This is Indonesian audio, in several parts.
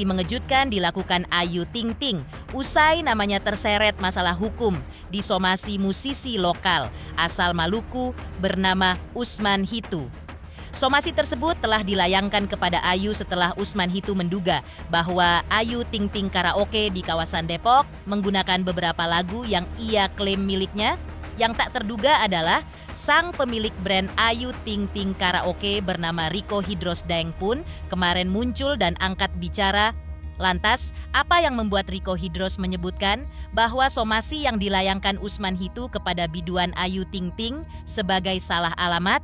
Somasi mengejutkan dilakukan Ayu Ting Ting usai namanya terseret masalah hukum di somasi musisi lokal asal Maluku bernama Usman Hitu. Somasi tersebut telah dilayangkan kepada Ayu setelah Usman Hitu menduga bahwa Ayu Ting Ting Karaoke di kawasan Depok menggunakan beberapa lagu yang ia klaim miliknya. Yang tak terduga adalah sang pemilik brand Ayu Ting Ting Karaoke bernama Rico Hidros Daeng pun kemarin muncul dan angkat bicara. Lantas, apa yang membuat Rico Hidros menyebutkan bahwa somasi yang dilayangkan Usman Hitu kepada biduan Ayu Ting Ting sebagai salah alamat?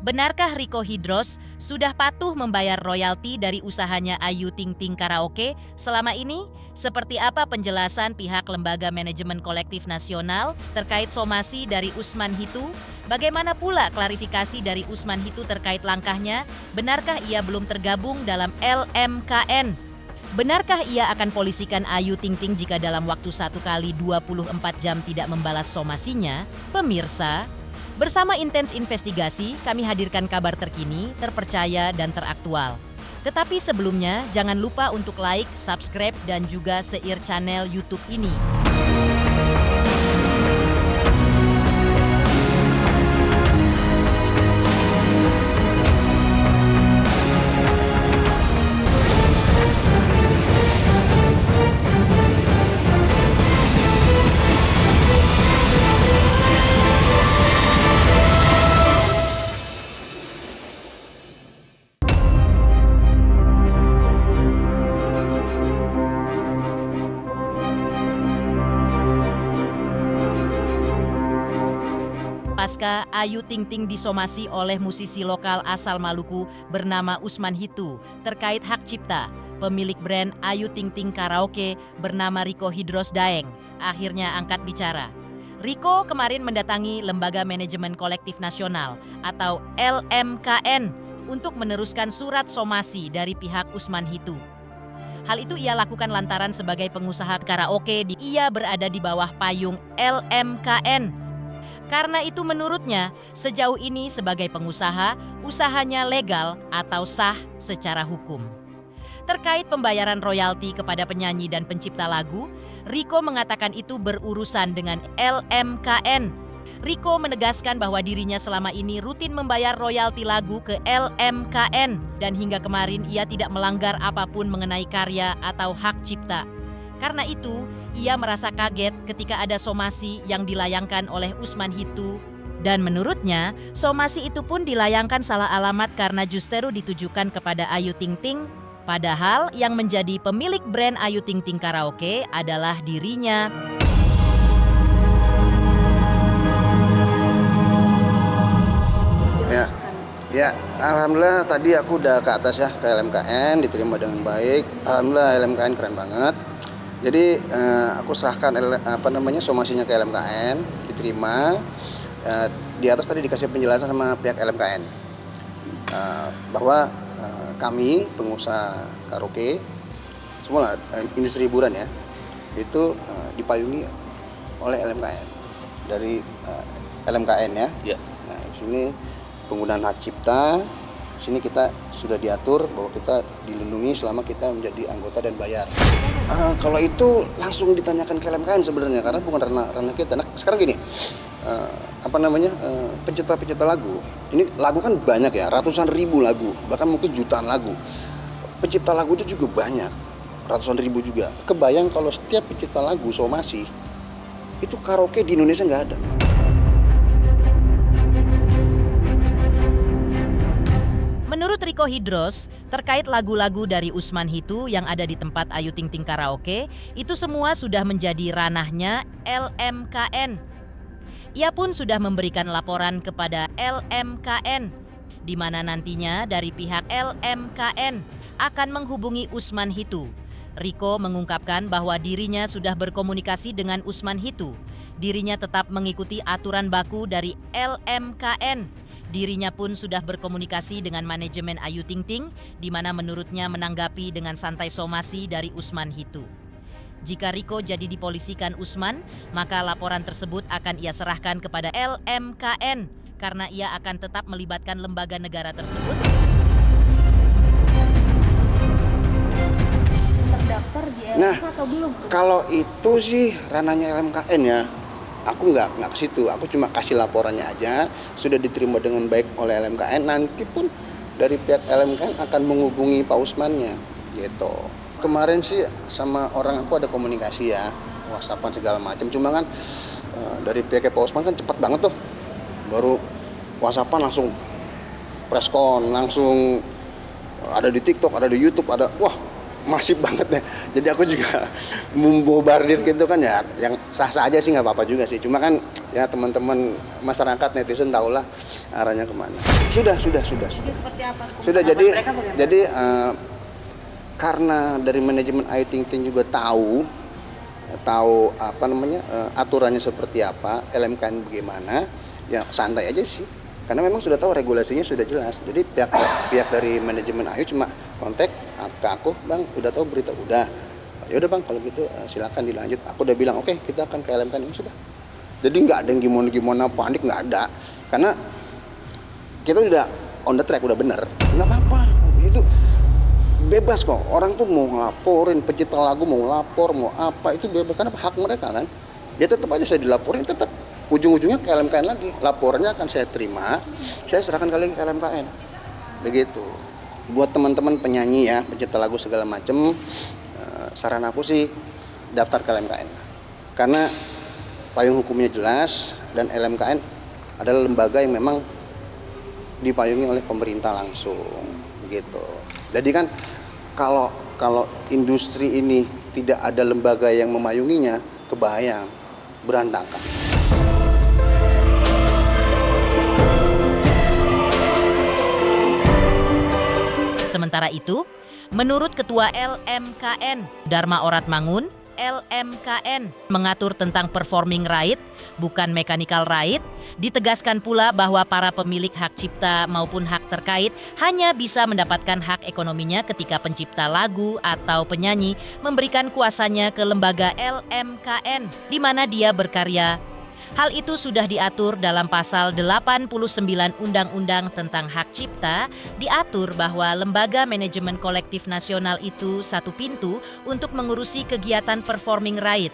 Benarkah Rico Hidros sudah patuh membayar royalti dari usahanya Ayu Ting Ting Karaoke selama ini? Seperti apa penjelasan pihak Lembaga Manajemen Kolektif Nasional terkait somasi dari Usman Hitu? Bagaimana pula klarifikasi dari Usman Hitu terkait langkahnya? Benarkah ia belum tergabung dalam LMKN? Benarkah ia akan polisikan Ayu Ting Ting jika dalam waktu 1 kali 24 jam tidak membalas somasinya? Pemirsa, bersama Intens Investigasi, kami hadirkan kabar terkini, terpercaya, dan teraktual. Tetapi sebelumnya, jangan lupa untuk like, subscribe, dan juga share channel YouTube ini. Pasca Ayu Ting Ting disomasi oleh musisi lokal asal Maluku bernama Usman Hitu terkait hak cipta, pemilik brand Ayu Ting Ting Karaoke bernama Rico Hidros Daeng akhirnya angkat bicara. Rico kemarin mendatangi Lembaga Manajemen Kolektif Nasional atau LMKN untuk meneruskan surat somasi dari pihak Usman Hitu. Hal itu ia lakukan lantaran sebagai pengusaha karaoke ia berada di bawah payung LMKN. Karena itu menurutnya, sejauh ini sebagai pengusaha, usahanya legal atau sah secara hukum. Terkait pembayaran royalti kepada penyanyi dan pencipta lagu, Rico mengatakan itu berurusan dengan LMKN. Rico menegaskan bahwa dirinya selama ini rutin membayar royalti lagu ke LMKN dan hingga kemarin ia tidak melanggar apapun mengenai karya atau hak cipta. Karena itu, ia merasa kaget ketika ada somasi yang dilayangkan oleh Usman Hitu. Dan menurutnya, somasi itu pun dilayangkan salah alamat karena justru ditujukan kepada Ayu Ting Ting. Padahal yang menjadi pemilik brand Ayu Ting Ting Karaoke adalah dirinya. Ya, alhamdulillah tadi aku udah ke atas ya, ke LMKN, diterima dengan baik. Alhamdulillah LMKN keren banget. Jadi aku serahkan somasinya ke LMKN, diterima. Di atas tadi dikasih penjelasan sama pihak LMKN bahwa kami pengusaha karaoke, semua industri hiburan ya, itu dipayungi oleh LMKN dari LMKN ya. Yeah. Nah, di sini penggunaan hak cipta, sini kita sudah diatur bahwa kita dilindungi selama kita menjadi anggota dan bayar. Kalau itu langsung ditanyakan ke LMKN sebenarnya karena bukan ranah kita. Nah, sekarang gini, pencipta lagu, ini lagu kan banyak ya, ratusan ribu lagu, bahkan mungkin jutaan lagu. Pencipta lagu itu juga banyak, ratusan ribu juga. Kebayang kalau setiap pencipta lagu somasi, itu karaoke di Indonesia nggak ada. Menurut Rico Hidros, terkait lagu-lagu dari Usman Hitu yang ada di tempat Ayu Ting Ting Karaoke, itu semua sudah menjadi ranahnya LMKN. Ia pun sudah memberikan laporan kepada LMKN, di mana nantinya dari pihak LMKN akan menghubungi Usman Hitu. Rico mengungkapkan bahwa dirinya sudah berkomunikasi dengan Usman Hitu. Dirinya tetap mengikuti aturan baku dari LMKN. Dirinya pun sudah berkomunikasi dengan manajemen Ayu Ting Ting, di mana menurutnya menanggapi dengan santai somasi dari Usman Hitu. Jika Rico jadi dipolisikan Usman, maka laporan tersebut akan ia serahkan kepada LMKN karena ia akan tetap melibatkan lembaga negara tersebut. Nah, LMK atau belum? kalau itu sih ranahnya LMKN ya. Aku nggak ke situ. Aku cuma kasih laporannya aja. Sudah diterima dengan baik oleh LMKN. Nanti pun dari pihak LMKN akan menghubungi Pak Usmannya, gitu. Kemarin sih sama orang aku ada komunikasi ya, WhatsAppan segala macam. Cuma kan dari pihak Pak Usman kan cepat banget tuh. Baru WhatsAppan langsung preskon, langsung ada di TikTok, ada di YouTube, ada masif banget ya. Jadi aku juga membobardir gitu kan ya, yang sah-sah aja sih nggak apa-apa juga sih. Cuma kan ya teman-teman masyarakat netizen tahulah arahnya kemana. Sudah. Seperti apa? Sudah jadi karena dari manajemen Ayu Ting Ting juga tahu aturannya seperti apa, LMKN bagaimana, ya santai aja sih. Karena memang sudah tahu regulasinya sudah jelas. Jadi pihak dari manajemen Ayu cuma kontak ke aku, Bang, udah tahu berita, udah. Ya udah Bang, kalau gitu silakan dilanjut. Aku udah bilang oke, kita akan ke LMKN, sudah. Jadi nggak ada yang gimana panik, nggak ada. Karena kita udah on the track, udah bener. Nggak apa-apa. Itu bebas kok. Orang tuh mau ngelaporin pencipta lagu, mau ngelapor, mau apa, itu bebas karena hak mereka kan. Dia tetap aja saya dilaporin, tetap ujung-ujungnya ke LMKN lagi. Laporannya akan saya terima, saya serahkan lagi ke LMKN. Begitu. Buat teman-teman penyanyi ya, pencipta lagu segala macem, saran aku sih daftar ke LMKN. Karena payung hukumnya jelas dan LMKN adalah lembaga yang memang dipayungi oleh pemerintah langsung. Begitu. Jadi kan kalau industri ini tidak ada lembaga yang memayunginya, kebayang, berantakan. Sementara itu, menurut Ketua LMKN, Dharma Oratmangun, LMKN mengatur tentang performing right, bukan mechanical right. Ditegaskan pula bahwa para pemilik hak cipta maupun hak terkait hanya bisa mendapatkan hak ekonominya ketika pencipta lagu atau penyanyi memberikan kuasanya ke lembaga LMKN di mana dia berkarya. Hal itu sudah diatur dalam pasal 89 Undang-Undang tentang Hak Cipta, diatur bahwa Lembaga Manajemen Kolektif Nasional itu satu pintu untuk mengurusi kegiatan performing right.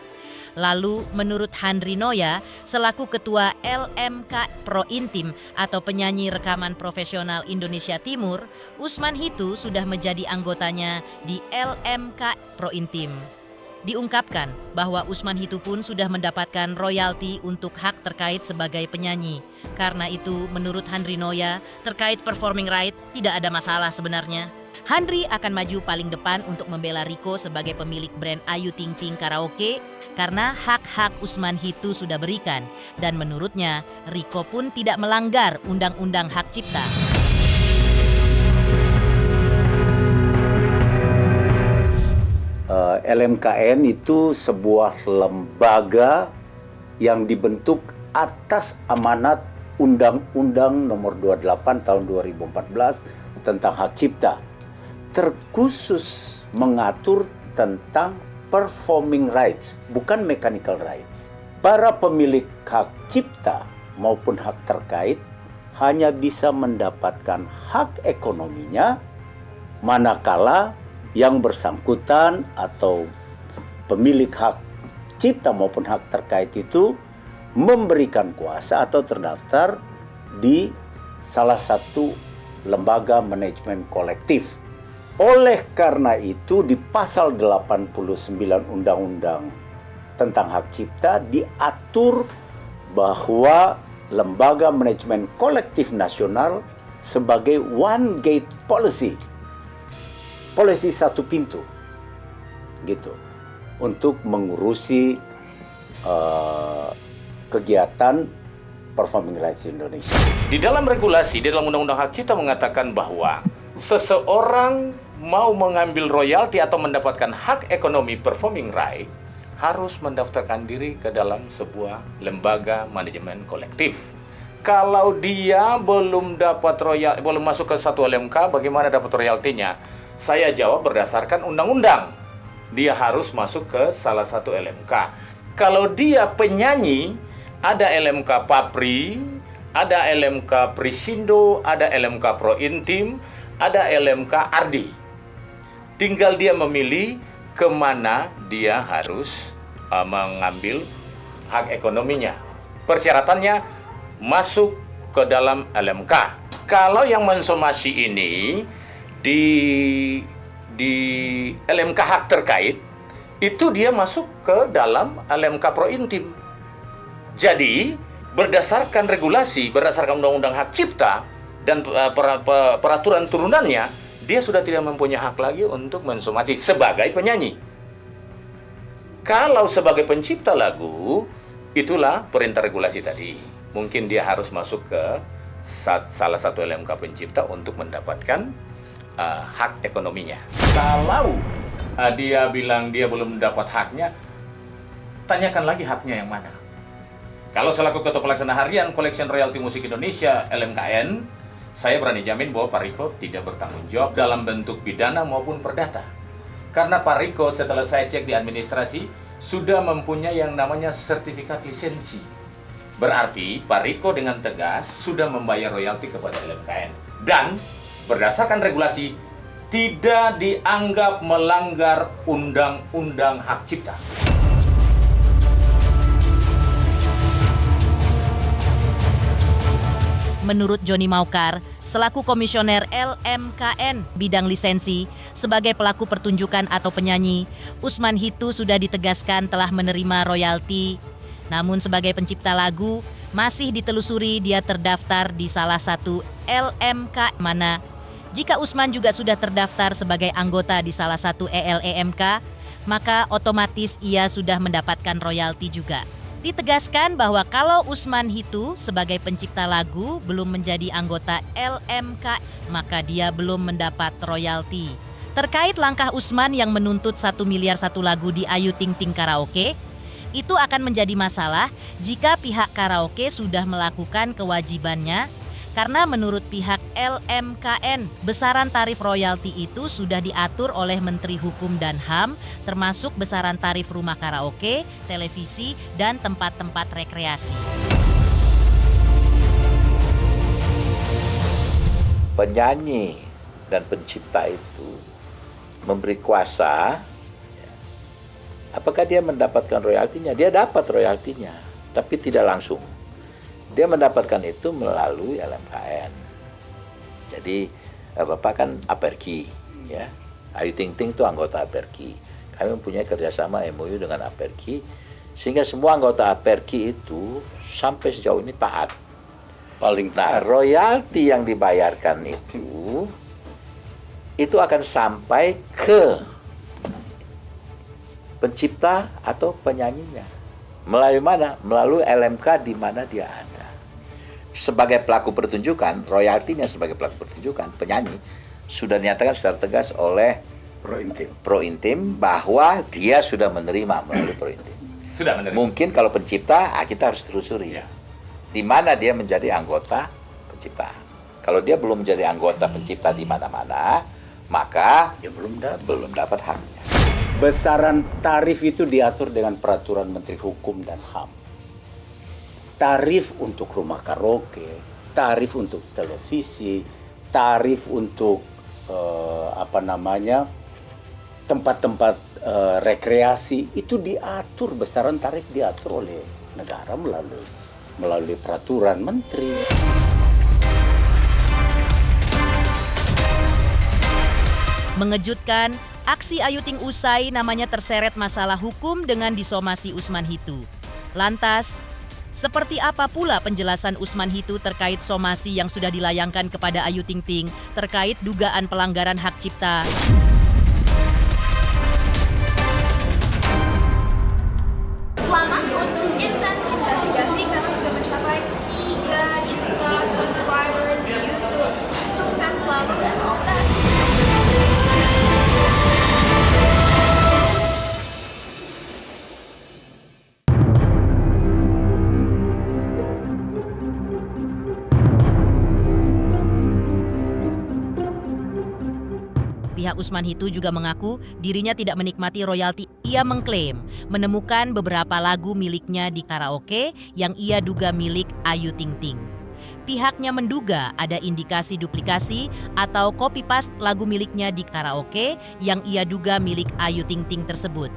Lalu menurut Handri Noya, selaku Ketua LMK Pro Intim atau penyanyi rekaman profesional Indonesia Timur, Usman Hitu sudah menjadi anggotanya di LMK Pro Intim. Diungkapkan bahwa Usman Hitu pun sudah mendapatkan royalti untuk hak terkait sebagai penyanyi. Karena itu menurut Handri Noya, terkait performing right tidak ada masalah sebenarnya. Handri akan maju paling depan untuk membela Riko sebagai pemilik brand Ayu Ting Ting Karaoke karena hak-hak Usman Hitu sudah berikan dan menurutnya Riko pun tidak melanggar Undang-Undang Hak Cipta. LMKN itu sebuah lembaga yang dibentuk atas amanat Undang-Undang Nomor 28 Tahun 2014 tentang Hak Cipta. Terkhusus mengatur tentang performing rights, bukan mechanical rights. Para pemilik hak cipta maupun hak terkait hanya bisa mendapatkan hak ekonominya manakala yang bersangkutan atau pemilik hak cipta maupun hak terkait itu memberikan kuasa atau terdaftar di salah satu lembaga manajemen kolektif. Oleh karena itu di pasal 89 Undang-Undang tentang Hak Cipta diatur bahwa lembaga manajemen kolektif nasional sebagai one gate policy. Polisi satu pintu, gitu, untuk mengurusi kegiatan performing rights di Indonesia. Di dalam regulasi, di dalam Undang-Undang Hak Cipta mengatakan bahwa seseorang mau mengambil royalti atau mendapatkan hak ekonomi performing right harus mendaftarkan diri ke dalam sebuah lembaga manajemen kolektif. Kalau dia belum dapat belum masuk ke satu LMK, bagaimana dapat royaltinya? Saya jawab berdasarkan undang-undang. Dia harus masuk ke salah satu LMK. Kalau dia penyanyi, ada LMK Papri, ada LMK Prisindo, ada LMK Pro Intim, ada LMK Ardi. Tinggal dia memilih kemana dia harus mengambil hak ekonominya. Persyaratannya masuk ke dalam LMK. Kalau yang mensomasi ini di LMK hak terkait, itu dia masuk ke dalam LMK Prointim. Jadi, berdasarkan regulasi, berdasarkan Undang-Undang Hak Cipta dan peraturan turunannya, dia sudah tidak mempunyai hak lagi untuk mensomasi sebagai penyanyi. Kalau sebagai pencipta lagu, itulah perintah regulasi tadi. Mungkin dia harus masuk ke salah satu LMK pencipta untuk mendapatkan hak ekonominya. Kalau dia bilang dia belum mendapat haknya, tanyakan lagi haknya yang mana. Kalau selaku Ketua Pelaksana Harian Collection Royalti Musik Indonesia LMKN, saya berani jamin bahwa Pak Riko tidak bertanggung jawab dalam bentuk pidana maupun perdata. Karena Pak Riko setelah saya cek di administrasi sudah mempunyai yang namanya sertifikat lisensi. Berarti Pak Riko dengan tegas sudah membayar royalti kepada LMKN. Dan berdasarkan regulasi tidak dianggap melanggar Undang-Undang Hak Cipta. Menurut Joni Maukar, selaku komisioner LMKN bidang lisensi, sebagai pelaku pertunjukan atau penyanyi, Usman Hitu sudah ditegaskan telah menerima royalti. Namun sebagai pencipta lagu, masih ditelusuri dia terdaftar di salah satu LMK mana. Jika Usman juga sudah terdaftar sebagai anggota di salah satu ELEMK, maka otomatis ia sudah mendapatkan royalti juga. Ditegaskan bahwa kalau Usman Hitu sebagai pencipta lagu belum menjadi anggota LMK, maka dia belum mendapat royalti. Terkait langkah Usman yang menuntut 1 miliar satu lagu di Ayu Ting Ting Karaoke, itu akan menjadi masalah jika pihak karaoke sudah melakukan kewajibannya, karena menurut pihak LMKN, besaran tarif royalti itu sudah diatur oleh Menteri Hukum dan HAM, termasuk besaran tarif rumah karaoke, televisi, dan tempat-tempat rekreasi. Penyanyi dan pencipta itu memberi kuasa, apakah dia mendapatkan royaltinya? Dia dapat royaltinya, tapi tidak langsung. Dia mendapatkan itu melalui LMKN. Jadi Bapak kan Aperki, ya. Ayu Ting Ting itu anggota Aperki. Kami mempunyai kerjasama MOU dengan Aperki, sehingga semua anggota Aperki itu sampai sejauh ini taat. Paling Nah, royalti yang dibayarkan itu akan sampai ke pencipta atau penyanyinya. Melalui mana? Melalui LMK di mana dia ada. Sebagai pelaku pertunjukan, royaltinya sebagai pelaku pertunjukan, penyanyi, sudah dinyatakan secara tegas oleh Prointim bahwa dia sudah menerima melalui Prointim. Sudah menerima. Mungkin kalau pencipta, kita harus telusuri ya. Di mana dia menjadi anggota pencipta. Kalau dia belum menjadi anggota pencipta di mana-mana, maka dia belum dapat haknya. Besaran tarif itu diatur dengan peraturan Menteri Hukum dan HAM. Tarif untuk rumah karaoke, tarif untuk televisi, tarif untuk tempat-tempat rekreasi itu diatur, besaran tarif diatur oleh negara melalui peraturan menteri. Mengejutkan, aksi Ayu Ting usai namanya terseret masalah hukum dengan disomasi Usman Hitu. Lantas, seperti apa pula penjelasan Usman Hitu terkait somasi yang sudah dilayangkan kepada Ayu Ting Ting terkait dugaan pelanggaran hak cipta? Selamat untuk intens investigasi karena sudah mencapai 3 juta subscribers di YouTube. Sukses selalu dan all that. Pihak Usman Hitu juga mengaku dirinya tidak menikmati royalti. Ia mengklaim menemukan beberapa lagu miliknya di karaoke yang ia duga milik Ayu Ting Ting. Pihaknya menduga ada indikasi duplikasi atau copy-paste lagu miliknya di karaoke yang ia duga milik Ayu Ting Ting tersebut.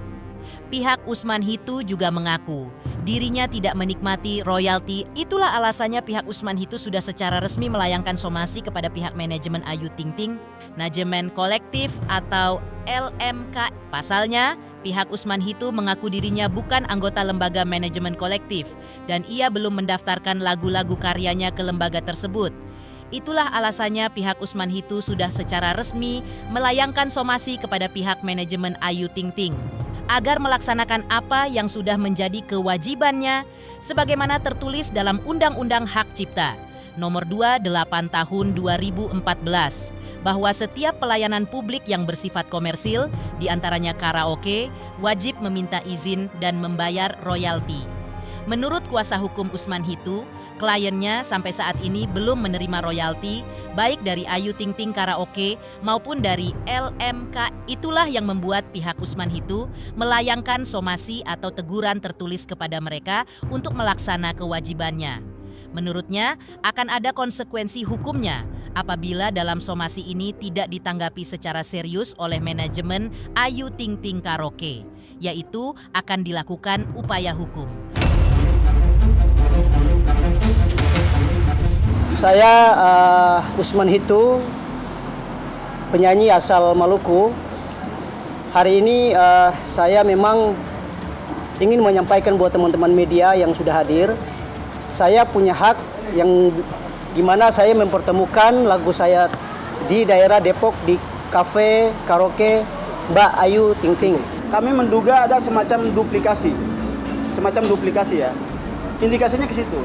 Pihak Usman Hitu juga mengaku dirinya tidak menikmati royalti. Itulah alasannya pihak Usman Hitu sudah secara resmi melayangkan somasi kepada pihak manajemen Ayu Ting Ting, Manajemen Kolektif atau LMK. Pasalnya, pihak Usman Hitu mengaku dirinya bukan anggota lembaga manajemen kolektif dan ia belum mendaftarkan lagu-lagu karyanya ke lembaga tersebut. Itulah alasannya pihak Usman Hitu sudah secara resmi melayangkan somasi kepada pihak manajemen Ayu Ting Ting agar melaksanakan apa yang sudah menjadi kewajibannya sebagaimana tertulis dalam Undang-Undang Hak Cipta Nomor 28 Tahun 2014 bahwa setiap pelayanan publik yang bersifat komersil, diantaranya karaoke, wajib meminta izin dan membayar royalti. Menurut kuasa hukum Usman Hitu, kliennya sampai saat ini belum menerima royalti baik dari Ayu Ting Ting Karaoke maupun dari LMK. Itulah yang membuat pihak Usman Hitu melayangkan somasi atau teguran tertulis kepada mereka untuk melaksana kewajibannya. Menurutnya akan ada konsekuensi hukumnya apabila dalam somasi ini tidak ditanggapi secara serius oleh manajemen Ayu Ting Ting Karaoke, yaitu akan dilakukan upaya hukum. Saya Usman Hitu, penyanyi asal Maluku. Hari ini saya memang ingin menyampaikan buat teman-teman media yang sudah hadir. Saya punya hak yang gimana saya mempertemukan lagu saya di daerah Depok di kafe karaoke Mbak Ayu Ting Ting. Kami menduga ada semacam duplikasi ya. Indikasinya ke situ.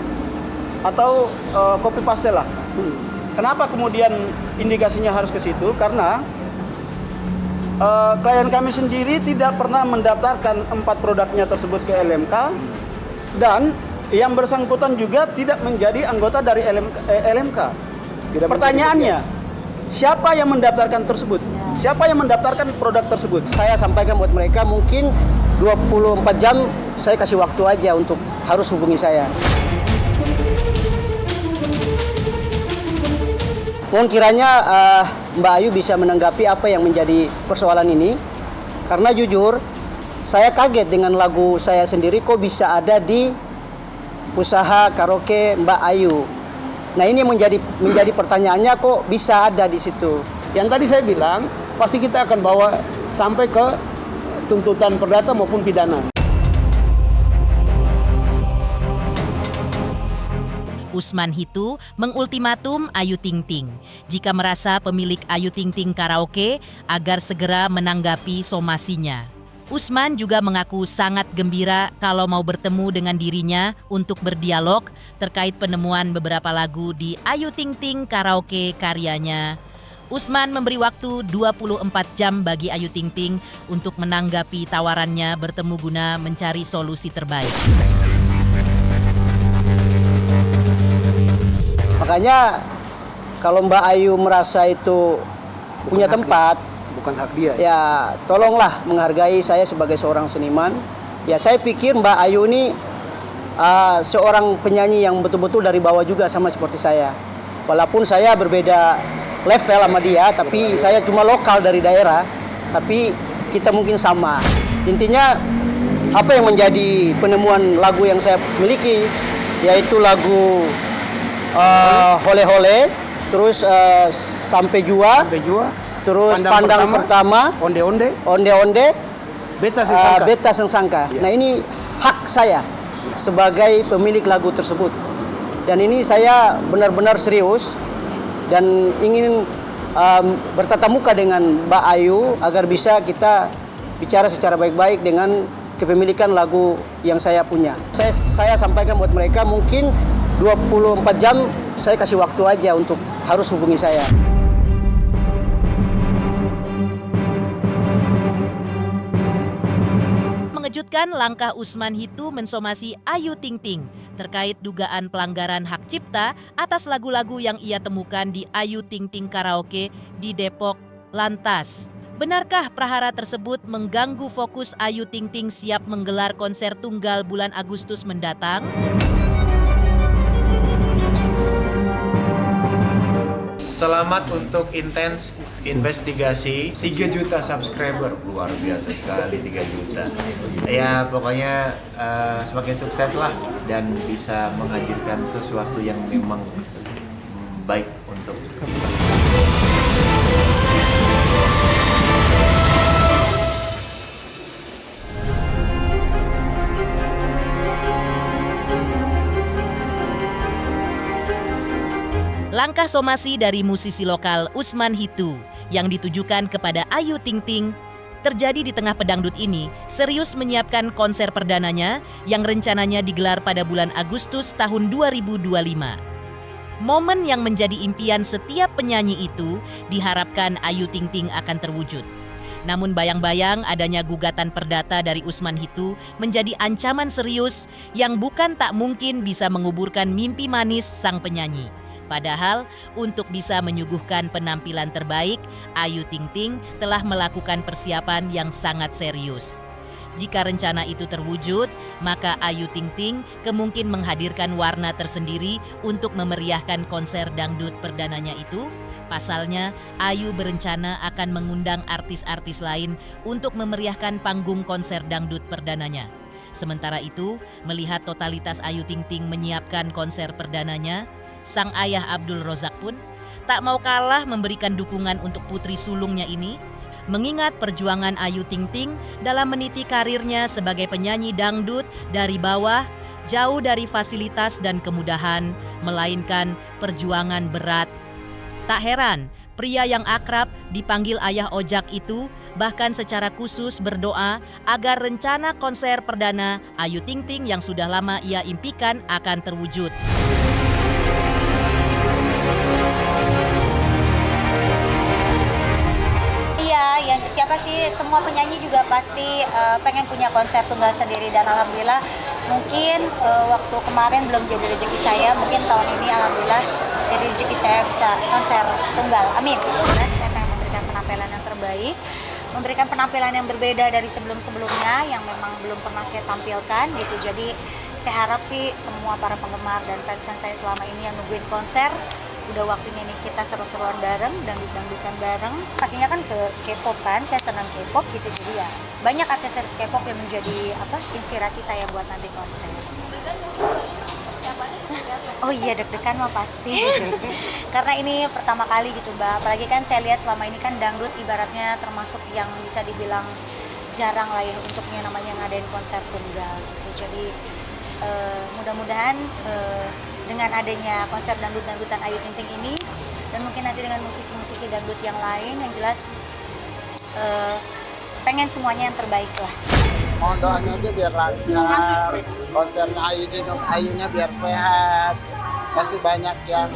Atau copy paste lah. Kenapa kemudian indikasinya harus ke situ? Karena klien kami sendiri tidak pernah mendaftarkan 4 produknya tersebut ke LMK dan yang bersangkutan juga tidak menjadi anggota dari LMK. Pertanyaannya, siapa yang mendaftarkan tersebut? Siapa yang mendaftarkan produk tersebut? Saya sampaikan buat mereka mungkin 24 jam saya kasih waktu aja untuk harus hubungi saya. Mohon kiranya Mbak Ayu bisa menanggapi apa yang menjadi persoalan ini. Karena jujur, saya kaget dengan lagu saya sendiri kok bisa ada di usaha karaoke Mbak Ayu. Nah ini menjadi pertanyaannya kok bisa ada di situ. Yang tadi saya bilang, pasti kita akan bawa sampai ke tuntutan perdata maupun pidana. Usman Hitu mengultimatum Ayu Ting Ting jika merasa pemilik Ayu Ting Ting Karaoke agar segera menanggapi somasinya. Usman juga mengaku sangat gembira kalau mau bertemu dengan dirinya untuk berdialog terkait penemuan beberapa lagu di Ayu Ting Ting Karaoke karyanya. Usman memberi waktu 24 jam bagi Ayu Ting Ting untuk menanggapi tawarannya bertemu guna mencari solusi terbaik. Makanya kalau Mbak Ayu merasa itu punya tempat, Bukan hak dia. ya tolonglah menghargai saya sebagai seorang seniman. Ya saya pikir Mbak Ayu ini seorang penyanyi yang betul-betul dari bawah juga sama seperti saya. Walaupun saya berbeda level sama dia, tapi saya cuma lokal dari daerah, tapi kita mungkin sama. Intinya apa yang menjadi penemuan lagu yang saya miliki, yaitu lagu Hole Hole, terus Sampai Jua, terus Pandang Pertama, Onde Onde, Onde Onde, Beta Beta Sengsangka. Ya. Nah ini hak saya sebagai pemilik lagu tersebut. Dan ini saya benar-benar serius dan ingin bertatap muka dengan Mbak Ayu agar bisa kita bicara secara baik-baik dengan kepemilikan lagu yang saya punya. Saya sampaikan buat mereka mungkin 24 jam saya kasih waktu aja untuk harus hubungi saya. Mengejutkan langkah Usman Hitu mensomasi Ayu Ting Ting terkait dugaan pelanggaran hak cipta atas lagu-lagu yang ia temukan di Ayu Ting Ting Karaoke di Depok. Lantas, benarkah prahara tersebut mengganggu fokus Ayu Ting Ting siap menggelar konser tunggal bulan Agustus mendatang? Selamat untuk Intens Investigasi 3 juta subscriber, luar biasa sekali 3 juta. Ya pokoknya semakin sukses lah dan bisa menghadirkan sesuatu yang memang baik untuk kita. Langkah somasi dari musisi lokal Usman Hitu yang ditujukan kepada Ayu Ting Ting terjadi di tengah pedangdut ini serius menyiapkan konser perdananya yang rencananya digelar pada bulan Agustus tahun 2025. Momen yang menjadi impian setiap penyanyi itu diharapkan Ayu Ting Ting akan terwujud. Namun bayang-bayang adanya gugatan perdata dari Usman Hitu menjadi ancaman serius yang bukan tak mungkin bisa menguburkan mimpi manis sang penyanyi. Padahal untuk bisa menyuguhkan penampilan terbaik, Ayu Ting Ting telah melakukan persiapan yang sangat serius. Jika rencana itu terwujud, maka Ayu Ting Ting kemungkin menghadirkan warna tersendiri untuk memeriahkan konser dangdut perdananya itu. Pasalnya, Ayu berencana akan mengundang artis-artis lain untuk memeriahkan panggung konser dangdut perdananya. Sementara itu, melihat totalitas Ayu Ting Ting menyiapkan konser perdananya, sang ayah Abdul Rozak pun tak mau kalah memberikan dukungan untuk putri sulungnya ini, mengingat perjuangan Ayu Ting Ting dalam meniti karirnya sebagai penyanyi dangdut dari bawah, jauh dari fasilitas dan kemudahan, melainkan perjuangan berat. Tak heran, pria yang akrab dipanggil Ayah Ojak itu bahkan secara khusus berdoa agar rencana konser perdana Ayu Ting Ting yang sudah lama ia impikan akan terwujud. Iya, yang siapa sih, semua penyanyi juga pasti pengen punya konser tunggal sendiri, dan alhamdulillah mungkin waktu kemarin belum jadi rezeki saya, mungkin tahun ini alhamdulillah jadi rezeki saya bisa konser tunggal. Amin. Saya pengen memberikan penampilan yang terbaik, memberikan penampilan yang berbeda dari sebelum-sebelumnya yang memang belum pernah saya tampilkan gitu. Jadi saya harap sih semua para penggemar dan fans saya selama ini yang nungguin konser, udah waktunya nih kita seru-seruan bareng, dangdut-dangdutan bareng. Pastinya kan ke K-pop kan, saya senang K-pop gitu, jadi ya banyak artis-artis K-pop yang menjadi inspirasi saya buat nanti konser. Oh iya, deg-degan mah pasti. Karena ini pertama kali gitu Mbak, apalagi kan saya lihat selama ini kan dangdut ibaratnya termasuk yang bisa dibilang jarang lah ya untuknya namanya ngadain konser tunggal gitu. Jadi mudah-mudahan dengan adanya konser dangdut-dangdutan Ayu Ting Ting ini, dan mungkin nanti dengan musisi-musisi dangdut yang lain, yang jelas pengen semuanya yang terbaik lah. Mohon doanya aja biar lancar, konsernya Ayunya biar sehat, masih banyak yang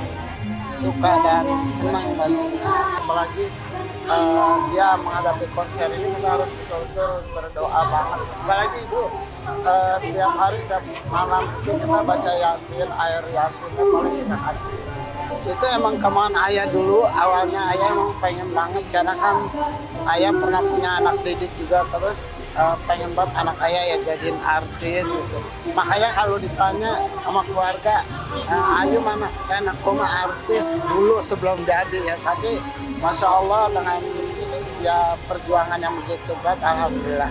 suka dan senang pastinya. Apalagi dia menghadapi konser ini, kita harus betul-betul berdoa banget. Apalagi Ibu, setiap hari, setiap malam itu kita baca Yasin, air Yasin, paling kita kasih. Itu emang kemauan Ayah dulu, awalnya Ayah emang pengen banget, karena kan Ayah pernah punya anak didik juga, terus pengen banget anak Ayah ya jadiin artis gitu. Makanya kalau ditanya sama keluarga, Ayu mana? Kan aku mah artis dulu sebelum jadi ya, tapi Masya Allah dengan ya perjuangan yang begitu berat, alhamdulillah.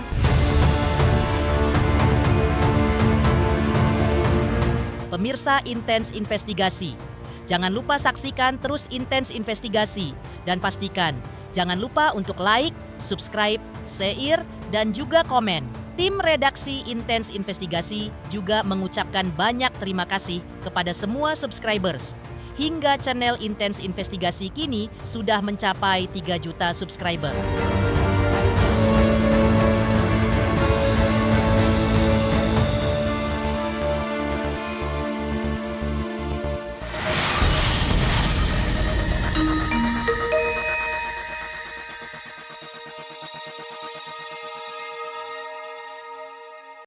Pemirsa Intens Investigasi, jangan lupa saksikan terus Intens Investigasi, dan pastikan jangan lupa untuk like, subscribe, share, dan juga komen. Tim redaksi Intens Investigasi juga mengucapkan banyak terima kasih kepada semua subscribers. Hingga channel Intens Investigasi kini sudah mencapai 3 juta subscriber.